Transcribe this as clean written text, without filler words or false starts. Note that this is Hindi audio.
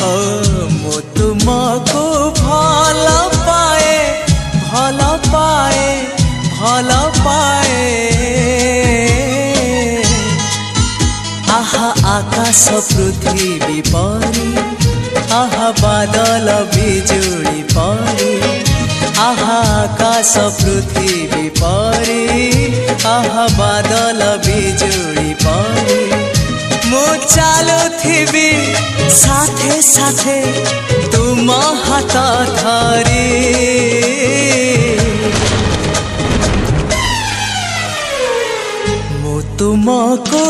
ओ मु तुमको भल पाए भल पाए भल पाए आहा आकाश पृथ्वी परी आहा बादल बिजुली परी आहा आकाश पृथ्वी परी आहा बादल बिजुली परी मु चालुथिबी साथे साथे तुम हाथ धरी मु तुमको